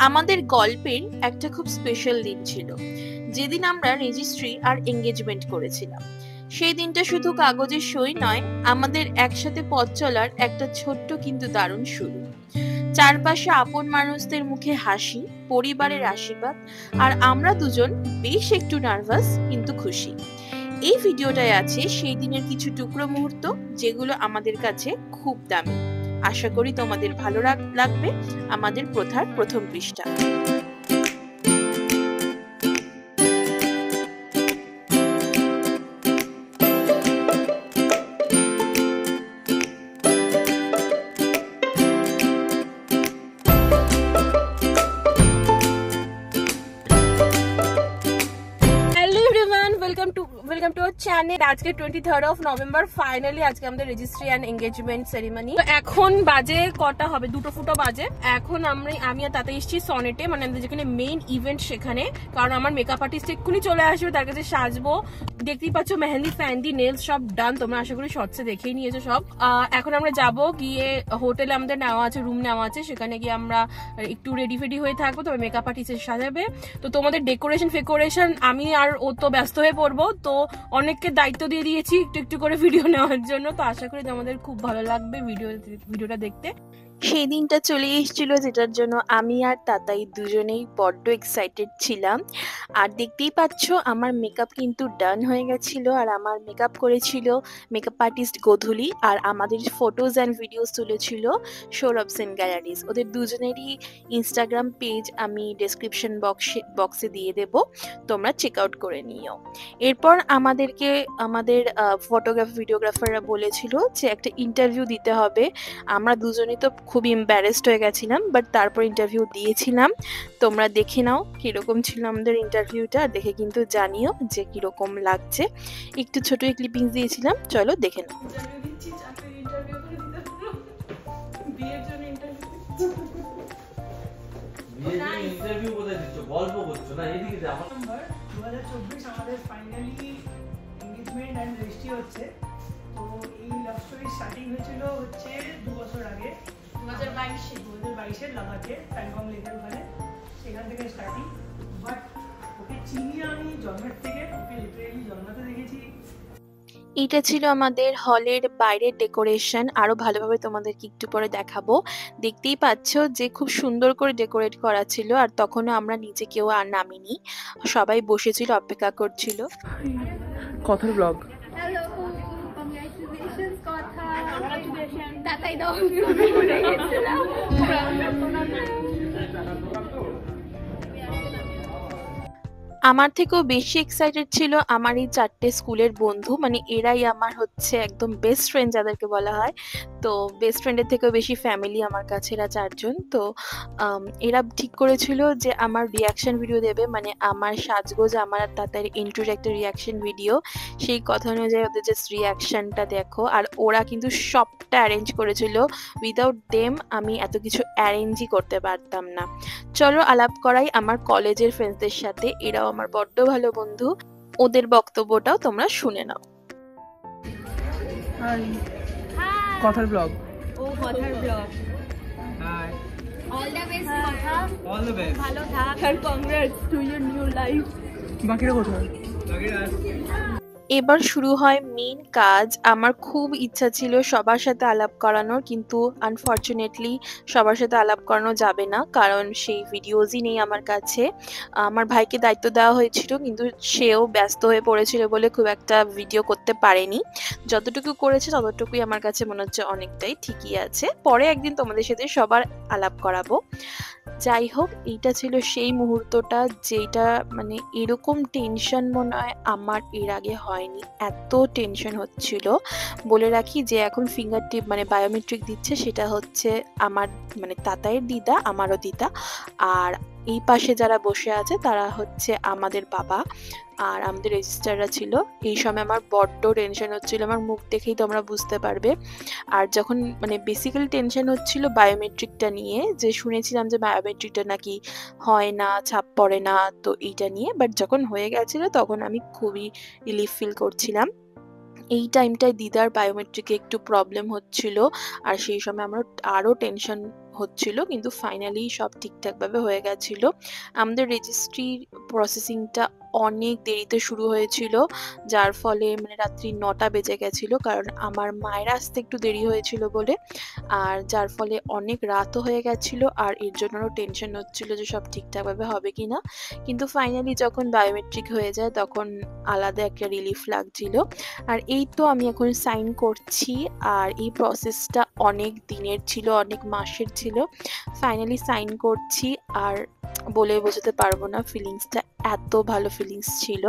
আমাদের গল্পের একটা খুব স্পেশাল দিন ছিল, যেদিন আমরা রেজিস্ট্রি আর এঙ্গেজমেন্ট করেছিলাম। সেই দিনটা শুধু কাগজের সই নয়, আমাদের একসাথে পথ চলার একটা ছোট্ট কিন্তু দারুণ শুরু। চারপাশে আপন মানুষদের মুখে হাসি, পরিবারের আশীর্বাদ, আর আমরা দুজন বেশ একটু নার্ভাস কিন্তু খুশি। এই ভিডিওটায় আছে সেই দিনের কিছু টুকরো মুহূর্ত, যেগুলো আমাদের কাছে খুব দামি। আশা করি তোমাদের ভালো লাগবে আমাদের প্রথার প্রথম পৃষ্ঠা। Welcome to our channel. আজকে 23rd of November, ফাইনালি আজকে আমাদের রেজিস্ট্রি এন্ড এঙ্গেজমেন্ট সেরিমনি। এখন বাজে কটা হবে, 2টো ফুটো বাজে। এখন আমি আর তাতে এসেছি সনেটে, মানে আমাদের যেখানে মেইন ইভেন্ট সেখানে, কারণ আমার মেকআপ আর্টিস্ট এক্ষুনি চলে আসবে, তার কাছে সাজবো। দেখতেই পাচ্ছ মেহেন্দি ফ্যান্ডি নেলস সব ডান, তোমরা আশা করি শর্টসে দেখেই নিয়েছো সব। এখন আমরা যাব গিয়ে হোটেলে আমাদের নেওয়া আছে, রুম নেওয়া আছে, সেখানে গিয়ে আমরা একটু রেডি ফেডি হয়ে থাকবো, তবে মেকআপ আর্টিস্ট সাজাবে। তো তোমাদের ডেকোরেশন আমি আর ও তো ব্যস্ত হয়ে পড়বো, তো অনেককে দায়িত্ব দিয়ে দিয়েছি একটু একটু করে ভিডিও নেওয়ার জন্য। তো আশা করি তোমাদের খুব ভালো লাগবে ভিডিওটা দেখতে। সেই দিনটা চলে এসেছিল, যেটার জন্য আমি আর তাতাই দুজনেই বড্ড এক্সাইটেড ছিলাম। আর দেখতেই পাচ্ছ আমার মেকআপ কিন্তু ডান হয়ে গেছিল, আর আমার মেকআপ করেছিল মেকআপ আর্টিস্ট গোধূলি, আর আমাদের ফটোজ অ্যান্ড ভিডিওস তুলেছিল সৌরভ সেন গ্যালারিজ। ওদের দুজনেরই ইনস্টাগ্রাম পেজ আমি ডেসক্রিপশন বক্সে দিয়ে দেব, তোমরা চেক আউট করে নিও। এরপর আমাদেরকে আমাদের ভিডিওগ্রাফাররা বলেছিল যে একটা ইন্টারভিউ দিতে হবে। আমরা দুজনেই তো খুবই এম্বারেসড হয়ে গেছিলাম, বাট তারপর ইন্টারভিউ দিয়েছিলাম। তোমরা দেখে নাও কিরকম ছিল আমাদের ইন্টারভিউটা, দেখে কিন্তু জানিও যে কিরকম লাগছে। একটু ছোট ক্লিপিংস দিয়েছিলাম, চলো দেখে নাও। ইন্টারভিউ কোথায় দিচ্ছ, গল্প করছো না? এদিকে যা। 2024 আমাদের ফাইনালি এনগেজমেন্ট এন্ড রেজিস্ট্রি হচ্ছে। তো এই লাভ স্টোরি স্টার্টিং হয়েছিল 2 বছর আগে, 2022-এর লাদাখে প্যাংগং লেকের ওখানে, সেখান থেকে স্টার্টিং। বাট ওকে চিনি আমি জন্মের থেকে, ওকে লিটারেলি জন্মাতে দেখেছি। এটা ছিল আমাদের হলের বাইরের ডেকোরেশন, আরো ভালোভাবে তোমাদেরকে একটু পরে দেখাবো। দেখতেই পাচ্ছ যে খুব সুন্দর করে ডেকোরেট করা ছিল, আর তখনও আমরা নিচে কেউ আর নামিনি, সবাই বসেছিল, অপেক্ষা করছিল। কথার ব্লগ। হ্যালো, কংগ্রাচুলেশনস কথা। তাতাই দাও। আমার থেকেও বেশি এক্সাইটেড ছিল আমার এই 4টে স্কুলের বন্ধু, মানে এরাই আমার হচ্ছে একদম বেস্ট ফ্রেন্ড যাদেরকে বলা হয়। তো বেস্ট ফ্রেন্ডের থেকেও বেশি ফ্যামিলি আমার কাছে, এরা 4জন। তো এরা ঠিক করেছিল যে আমার রিয়াকশন ভিডিও দেবে, মানে আমার সাজগোজ, আমার তাদের ইন্ট্রোর একটা রিয়াকশন ভিডিও। সেই কথা অনুযায়ী ওদের জাস্ট রিয়াকশনটা দেখো। আর ওরা কিন্তু সবটা অ্যারেঞ্জ করেছিল, উইদাউট দেম আমি এত কিছু অ্যারেঞ্জই করতে পারতাম না। চলো আলাপ করাই আমার কলেজের ফ্রেন্ডসদের সাথে, এরাও আমার বড্ড ভালো বন্ধু, ওদের বক্তব্যটাও তোমরা শুনে নাও। কথার ব্লগ। ও কথার blog. Hi, all the best কথা। All the best. ভালো থাক আর congrats to your new life. বাকিরা কোথায়? এবার শুরু হয় মেইন কাজ। আমার খুব ইচ্ছা ছিল সবার সাথে আলাপ করানোর, কিন্তু আনফর্চুনেটলি সবার সাথে আলাপ করানো যাবে না, কারণ সেই ভিডিওজই নেই আমার কাছে। আমার ভাইকে দায়িত্ব দেওয়া হয়েছিল, কিন্তু সেও ব্যস্ত হয়ে পড়েছিল বলে খুব একটা ভিডিও করতে পারেনি। যতটুকু করেছে ততটুকুই আমার কাছে মনে হচ্ছে অনেকটাই ঠিকই আছে। পরে একদিন তোমাদের সাথে সবার আলাপ করাবো। যাই হোক, এইটা ছিল সেই মুহূর্তটা যেটা মানে এরকম টেনশন মনে হয় আমার এর আগে হয়নি, এত টেনশন হচ্ছিল। বলে রাখি যে এখন ফিঙ্গার টিপ মানে বায়োমেট্রিক দিচ্ছে, সেটা হচ্ছে আমার মানে তাতাইয়ের দিদা, আমারও দিদা, আর এই পাশে যারা বসে আছে তারা হচ্ছে আমাদের বাবা, আর আমাদের রেজিস্ট্রাররা ছিল। এই সময় আমার বড্ড টেনশন হচ্ছিল, আমার মুখ দেখেই তোমরা বুঝতে পারবে। আর যখন মানে বেসিক্যালি টেনশন হচ্ছিল বায়োমেট্রিকটা নিয়ে, যে শুনেছিলাম যে বায়োমেট্রিকটা নাকি হয় না, ছাপ পড়ে না, তো এইটা নিয়ে। বাট যখন হয়ে গেছিল তখন আমি খুবই রিলিফ ফিল করছিলাম। এই টাইমটায় দিদার বায়োমেট্রিকে একটু প্রবলেম হচ্ছিল, আর সেই সময় আমার আরও টেনশন হচ্ছিল, কিন্তু ফাইনালি সব ঠিকঠাকভাবে হয়ে গেছিল। আমাদের রেজিস্ট্রির প্রসেসিংটা অনেক দেরিতে শুরু হয়েছিল, যার ফলে মানে রাত্রি 9টা বেজে গেছিল, কারণ আমার মায়ের আসতে একটু দেরি হয়েছিল বলে। আর যার ফলে অনেক রাতও হয়ে গেছিল, আর এর জন্য টেনশন হচ্ছিল যে সব ঠিকঠাকভাবে হবে কিনা। কিন্তু ফাইনালি যখন বায়োমেট্রিক হয়ে যায় তখন আলাদা একটা রিলিফ লাগছিল। আর এই তো আমি এখন সাইন করছি, আর এই প্রসেসটা অনেক দিনের ছিল, অনেক মাসের ছিল। ফাইনালি সাইন করছি, আর বলে বোঝাতে পারবো না, ফিলিংসটা এত ভালো ফিলিংস ছিল।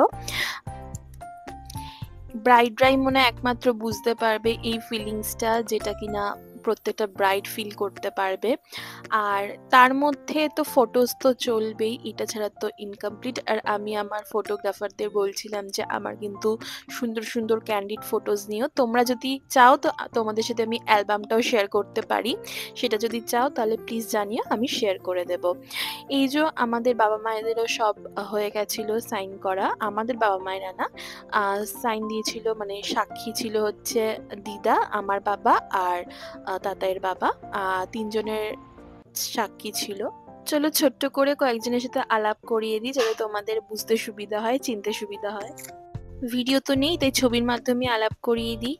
ব্রাইডরাই মনে একমাত্র বুঝতে পারবে এই ফিলিংসটা, যেটা কিনা প্রত্যেকটা ব্রাইড ফিল করতে পারবে। আর তার মধ্যে তো ফটোজ তো চলবেই, এটা ছাড়া তো ইনকমপ্লিট। আর আমি আমার ফটোগ্রাফারদের বলছিলাম যে আমার কিন্তু সুন্দর সুন্দর ক্যান্ডিড ফটোজ নিও, তোমরা যদি চাও তো তোমাদের সাথে আমি অ্যালবামটাও শেয়ার করতে পারি, সেটা যদি চাও তাহলে প্লিজ জানিও, আমি শেয়ার করে দেব। এই যে আমাদের বাবা মায়েদেরও সব হয়ে গেছিলো সাইন করা, আমাদের বাবা মায়েরা না, সাইন দিয়েছিল, মানে সাক্ষী ছিল হচ্ছে দিদা, আমার বাবা আর তাতাইয়ের বাবা, তিনজনের সাক্ষী ছিল। চলো ছোট্ট করে কয়েকজনের সাথে আলাপ করিয়ে দিই, যাতে তোমাদের বুঝতে সুবিধা হয়, চিনতে সুবিধা হয়। ভিডিও তো নেই, তাই ছবির মাধ্যমে আলাপ করিয়ে দিই।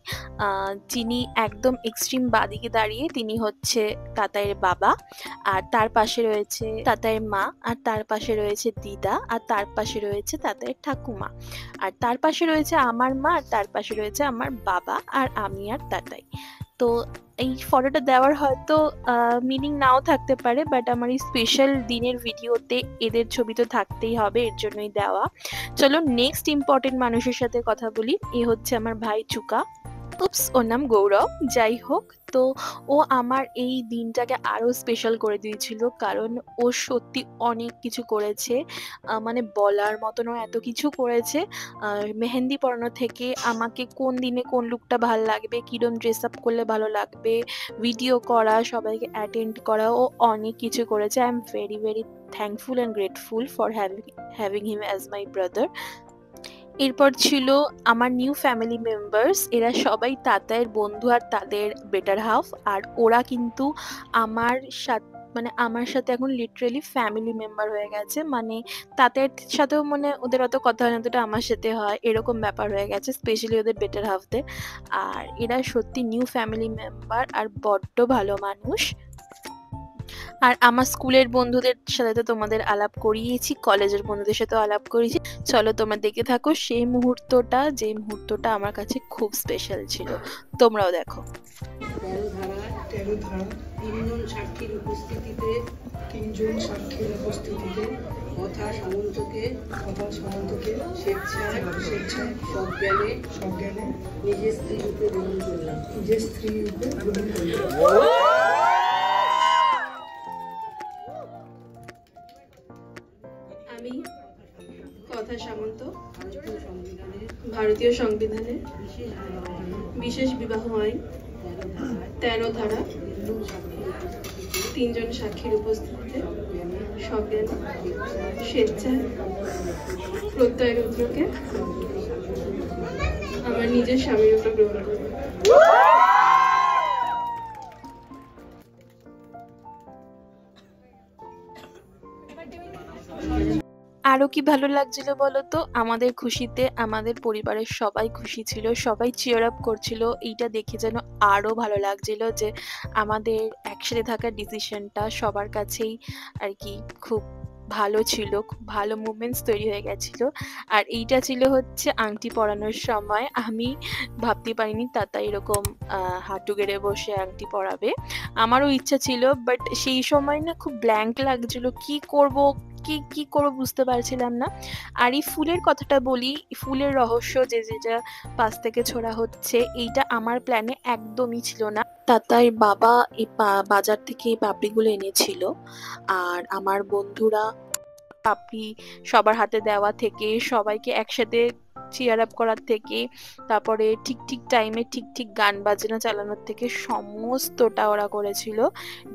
যিনি একদম এক্সট্রিম বাদিকে দাঁড়িয়ে তিনি হচ্ছে তাতাইয়ের বাবা, আর তার পাশে রয়েছে তাতাইয়ের মা, আর তার পাশে রয়েছে দিদা, আর তার পাশে রয়েছে তাতাইয়ের ঠাকুমা, আর তার পাশে রয়েছে আমার মা, আর তার পাশে রয়েছে আমার বাবা, আর আমি আর তাতাই। তো এই ফটোটা দেওয়ার হয়তো মিনিং নাও থাকতে পারে, বাট আমার এই স্পেশাল দিনের ভিডিওতে এদের ছবি তো থাকতেই হবে, এর জন্যই দেওয়া। চলো নেক্সট ইম্পর্টেন্ট মানুষের সাথে কথা বলি। এ হচ্ছে আমার ভাই চুকা, উপস ওর নাম গৌরব। যাই হোক, তো ও আমার এই দিনটাকে আরও স্পেশাল করে দিয়েছিল, কারণ ও সত্যি অনেক কিছু করেছে, মানে বলার মতনও এত কিছু করেছে। মেহেন্দি পরানো থেকে আমাকে কোন দিনে কোন লুকটা ভালো লাগবে, কিরম ড্রেস আপ করলে ভালো লাগবে, ভিডিও করা, সবাইকে অ্যাটেন্ড করা, ও অনেক কিছু করেছে। I am very very thankful and grateful for having him as my brother. এরপর ছিল আমার নিউ ফ্যামিলি মেম্বার্স, এরা সবাই তাতাইয়ের বন্ধু আর তাদের বেটার হাফ, আর ওরা কিন্তু আমার সাথে এখন লিটারেলি ফ্যামিলি মেম্বার হয়ে গেছে। মানে তাদের সাথেও মানে ওদের অত কথা হয় না, যতটা আমার সাথে হয়, এরকম ব্যাপার হয়ে গেছে, স্পেশালি ওদের বেটার হাফদের। আর এরা সত্যি নিউ ফ্যামিলি মেম্বার আর বড্ড ভালো মানুষ। আর আমার স্কুলের বন্ধুদের সাথে তো তোমাদের আলাপ করিয়েছি, কলেজের বন্ধুদের সাথেও আলাপ করিয়েছি। চলো তোমরা দেখে থাকো সেই মুহূর্তটা, যে মুহূর্তটা আমার কাছে খুব স্পেশাল ছিল, তোমরাও দেখো। 13 ধারা 3জন সাক্ষীর উপস্থিতিতে কথা সামন্তকে স্বেচ্ছায় সজ্ঞানে নিজের স্ত্রী রূপে গ্রহণ করলাম। আমি কথা সামন্ত ভারতীয় সংবিধানে বিশেষ বিবাহ আইন 13 ধারা 3জন সাক্ষীর উপস্থিতিতে সজ্ঞানে স্বেচ্ছায় প্রত্যয় রুদ্রকে আমার নিজের স্বামীর উপর গ্রহণ করব। আরো কি ভালো লাগছিল বলো তো, আমাদের খুশিতে আমাদের পরিবারের সবাই খুশি ছিল, সবাই চিয়ার আপ করছিল। এইটা দেখে যেন আরো ভালো লাগছিল যে আমাদের একসাথে থাকার ডিসিশনটা সবার কাছেই আর কি খুব ভালো ছিল, খুব ভালো মুভমেন্টস তৈরি হয়ে গেছিল। আর এইটা ছিল হচ্ছে আংটি পরানোর সময়। আমি ভাবতে পারিনি তাতা এরকম হাঁটু গেড়ে বসে আংটি পরাবে। আমারও ইচ্ছা ছিল, বাট সেই সময় না খুব ব্ল্যাঙ্ক লাগছিল, কি করব বুঝতে পারছিলাম না। আর এই ফুলের কথাটা বলি, ফুলের রহস্য যেটা পাশ থেকে ছোড়া হচ্ছে, এইটা আমার প্ল্যানে একদমই ছিল না। তাতার বাবা এই বাজার থেকে এই পাপড়িগুলো এনেছিল, আর আমার বন্ধুরা পাপড়ি সবার হাতে দেওয়া থেকে, সবাইকে একসাথে চিয়ার আপ করার থেকে, তারপরে ঠিক টাইমে ঠিক গান বাজনা চালানোর থেকে সমস্তটা ওরা করেছিল।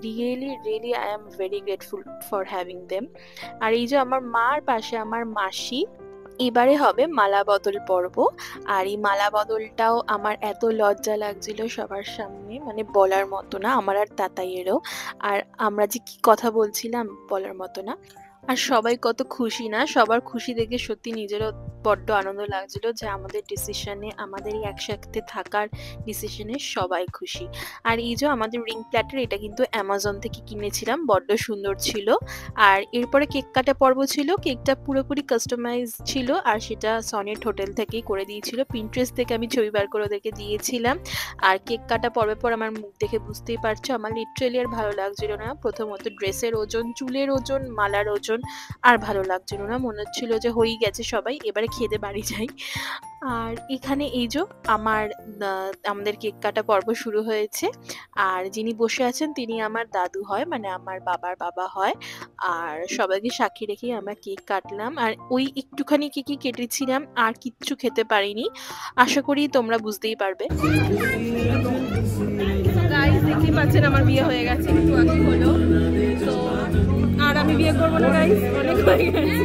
Really I am very grateful for having them. আর এই যে আমার মার পাশে আমার মাসি, এবারে হবে মালা বদল পর্ব। আর এই মালা বদলটাও আমার এত লজ্জা লাগছিল সবার সামনে, মানে বলার মতো না, আমার আর তাতাইয়েরও। আর আমরা যে কি কথা বলছিলাম বলার মতো না। আর সবাই কত খুশি না, সবার খুশি দেখে সত্যি নিজেরও বড্ড আনন্দ লাগছিল যে আমাদের ডিসিশনে, আমাদের এই একসাথে থাকার ডিসিশনে সবাই খুশি। আর এই যে আমাদের রিং প্ল্যাটার, এটা কিন্তু অ্যামাজন থেকে কিনেছিলাম, বড্ড সুন্দর ছিল। আর এরপরে কেক কাটা পর্ব ছিল। কেকটা পুরোপুরি কাস্টমাইজ ছিল, আর সেটা সনেট হোটেল থেকেই করে দিয়েছিল। পিন্টারেস্ট থেকে আমি ছবি বার করে ওদেরকে দিয়েছিলাম। আর কেক কাটা পর্বের পর আমার মুখ দেখে বুঝতেই পারছো আমার লিটারালি আর ভালো লাগছিল না। প্রথমত ড্রেসের ওজন, চুলের ওজন, মালার ওজন আর ভালো লাগছিল না, মনে হচ্ছিল যে হয়েই গেছে সবাই, এবারে খেতে বাড়ি যাই। আর এখানে এই যে আমাদের কেক কাটা পর্ব শুরু হয়েছে। আর যিনি বসে আছেন তিনি আমার দাদু হয়, মানে আমার বাবার বাবা হয়। আর সবাইকে সাক্ষী রেখেই আমরা কেক কাটলাম। আর ওই একটুখানি কেকই কেটেছিলাম, আর কিচ্ছু খেতে পারিনি। আশা করি তোমরা বুঝতেই পারবে। গাইস দেখতেই পাচ্ছেন আমার বিয়ে হয়ে গেছে, একটু আগে হলো। তো আর আমি বিয়ে করবো না গাইস, অনেক হয়ে গেছে।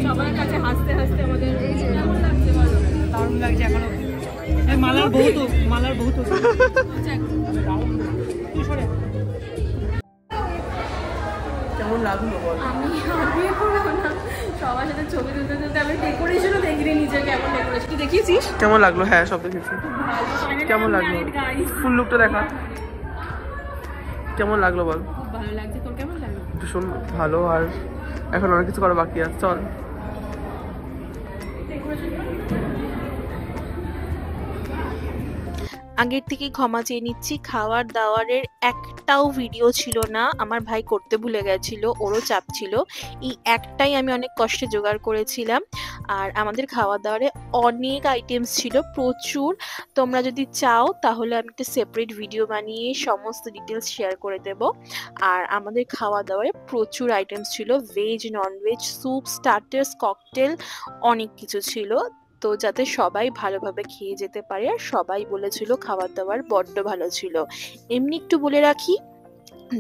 সবার কাছে হাসতে হাসতে আমাদের কেমন লাগছে বলো? দারুণ লাগছে এখনো। মালার বহুত কেমন লাগলো বল? আমি বিয়ে করবো না, সবার সাথে ছবি তুলতে তুলতে আমি ডেকোরেশনও দেখিনি নিজে, কেমন ডেকোরেশন তুই দেখিয়েছিস? কেমন লাগলো? হ্যাঁ, সব দেখেছি। কেমন লাগলো? ফুল লুকটা দেখা। কেমন লাগলো বল? খুব ভালো লাগছে, তোর কেমন লাগলো? ভীষণ ভালো। আর এখন অনেক কিছু করা বাকি আছে, চল। আগের থেকে ক্ষমা চেয়ে নিচ্ছি, খাওয়ার দাওয়ারের একটাও ভিডিও ছিল না, আমার ভাই করতে ভুলে গেছিল, ওরও চাপ ছিল। এই একটাই আমি অনেক কষ্টে জোগাড় করেছিলাম। আর আমাদের খাওয়া দাওয়ারে অনেক আইটেমস ছিল, প্রচুর। তোমরা যদি চাও তাহলে আমি একটা সেপারেট ভিডিও বানিয়ে সমস্ত ডিটেলস শেয়ার করে দেব। আর আমাদের খাওয়া দাওয়ারে প্রচুর আইটেমস ছিল, veg, non veg, soup, starters, cocktail, অনেক কিছু ছিল। তো যাতে সবাই ভালোভাবে খেয়ে যেতে পারে। আর সবাই বলেছিল খাবার দাবার বড্ড ভালো ছিল। এমনি একটু বলে রাখি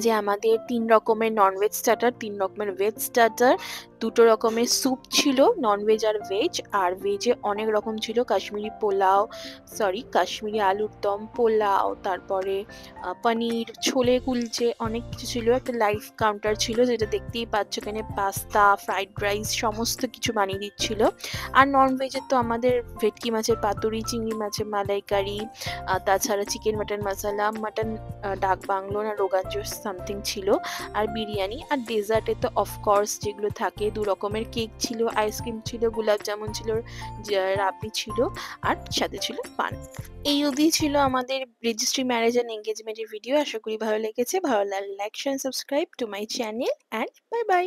যে আমাদের 3 রকমের ননভেজ স্টার্টার, 3 রকমের ভেজ স্টার্টার, 2 রকমের স্যুপ ছিল, ননভেজ আর ভেজ। আর ভেজে অনেক রকম ছিল, কাশ্মীরি আলুর দম, পোলাও, তারপরে পনির, ছোলে কুলচে, অনেক কিছু ছিল। একটা লাইভ কাউন্টার ছিল, যেটা দেখতেই পাচ্ছ এখানে পাস্তা, ফ্রাইড রাইস সমস্ত কিছু বানিয়ে দিচ্ছিল। আর ননভেজের তো আমাদের ভেটকি মাছের পাতুরি, চিংড়ি মাছের মালাইকারি, তাছাড়া চিকেন মাটন মশলা, মাটন ডাক বাংলো না রোগান জোশ সামথিং ছিল, আর বিরিয়ানি। আর ডেজার্টে তো অফকোর্স যেগুলো থাকে, 2 রকমের কেক ছিল, আইসক্রিম ছিল, গোলাপ জামুন ছিল, রাবড়ি ছিল, আর সাথে ছিল পান। এই অবধি ছিল আমাদের রেজিস্ট্রি, ম্যারেজ অ্যান্ড এঙ্গেজমেন্টের ভিডিও। আশা করি ভালো লেগেছে। ভালো লাগলে like, share, subscribe to my channel, and bye bye.